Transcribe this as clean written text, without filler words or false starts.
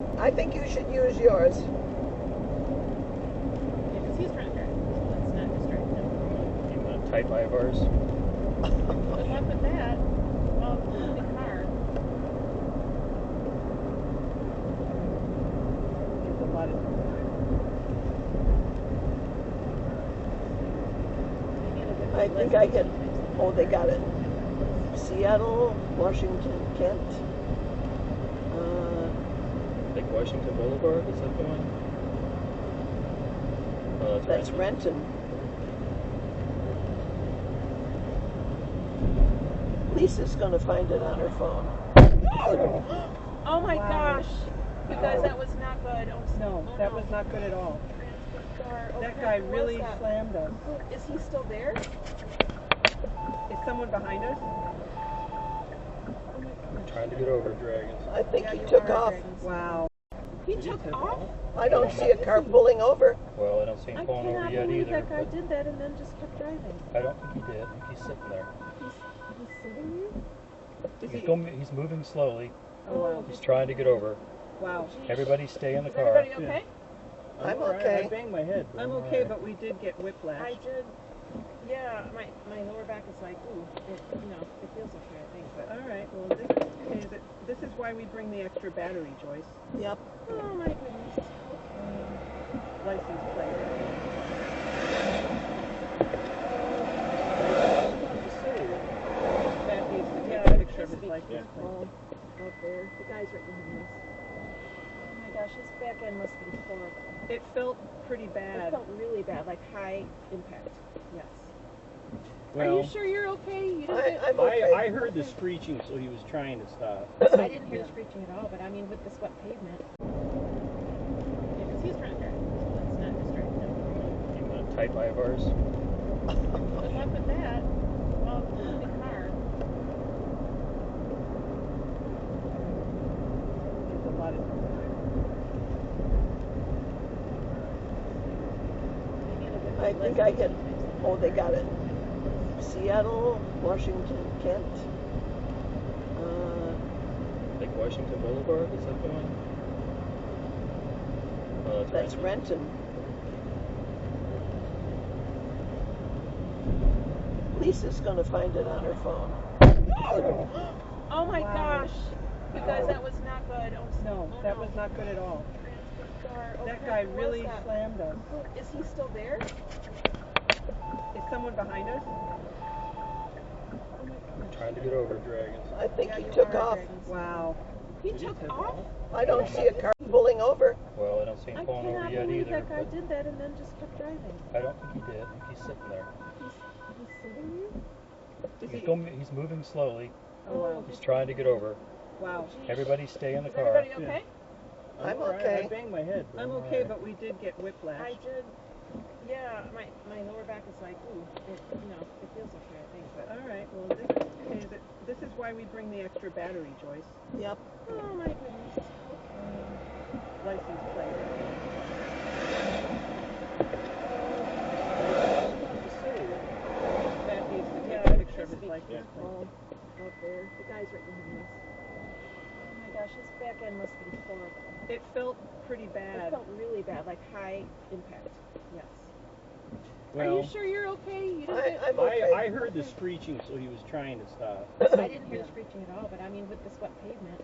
I think you should use yours. Because he's right there. It's not distracting him. You want to type Ivars? Good luck with that. Oh, big car. There's a lot of. I think I get. Oh, they got it. Seattle, Washington, Kent. Like Washington Boulevard? Is that the one? Oh, That's Renton. Renton. Lisa's gonna find it on her phone. Oh my Wow. gosh. You guys, Wow. that was not good. No, that was not good at all. Transfer car. Oh, That crap, guy who was really that? slammed us. Is he still there? Is someone behind us? Trying to get over Dragons. I think Yeah, he you took are, off. Dragons. Wow. He took off? I don't see a car pulling over. Well, I don't see him I pulling over cannot yet believe either. that guy But did that and then just kept driving. I don't think he did. He's sitting there. He's sitting there? He's moving slowly. Oh, wow. He's trying to get over. Wow. Geez. Everybody stay in the Is car. everybody okay? I'm okay. I banged my head. I'm okay, but we did get whiplash. I did. Yeah, my lower back is like, ooh, it feels okay, I think, but. All right. Well, this is why we bring the extra battery, Joyce. Yep. Oh my goodness. License plate. Matt needs to take a picture of his license plate. Careful out there. The guy's right behind us. Oh my gosh, his back end must be horrible. It felt pretty It bad. felt really bad, like high impact. Yes. Well, Are you sure you're okay? You didn't get... I'm okay. I heard the screeching, so he was trying to stop. I didn't hear screeching at all, but I mean with this wet pavement. Because he's right there. It's not distracting him. You want to type Ivars? Good luck with that. Oh, big car. There's a lot of. I think I get. Oh, they got it. Seattle, Washington, Kent. Like Washington Boulevard? Is that the one? Oh, That's Renton. Lisa's gonna find it on her phone. Oh my Wow. gosh. You guys, that was not good. No, that was not good at all. Transfer car. Oh, That crap, guy who was really that? slammed us. Is he still there? Is someone behind us? Trying to get over Dragons. I think Yeah, he you took are, off. Dragons. Wow. He took off? I don't see a car pulling over. Well, I don't see him I pulling over cannot yet believe either. that guy But did that and then just kept driving. I don't think he did. He's sitting there. He's sitting there? He's moving slowly. Oh, wow. He's trying to get over. Wow. Geez. Everybody stay in the Is car. everybody okay? I'm all right. okay. I banged my head. I'm okay, but we did get whiplash. I did. Yeah, my lower back is like, ooh, it feels okay, I think, but. All right. Well, this is why we bring the extra battery, Joyce. Yep. Oh my goodness. License plate. Matt needs to take a picture of his license plate. Careful out there. The guy's right behind us. Oh my gosh, his back end must be horrible. It felt pretty bad. It felt really bad, like high impact. Yes. Well, Are you sure you're okay? You didn't get... I'm okay. I heard the screeching, so he was trying to stop. I didn't hear screeching at all, but I mean with this wet pavement.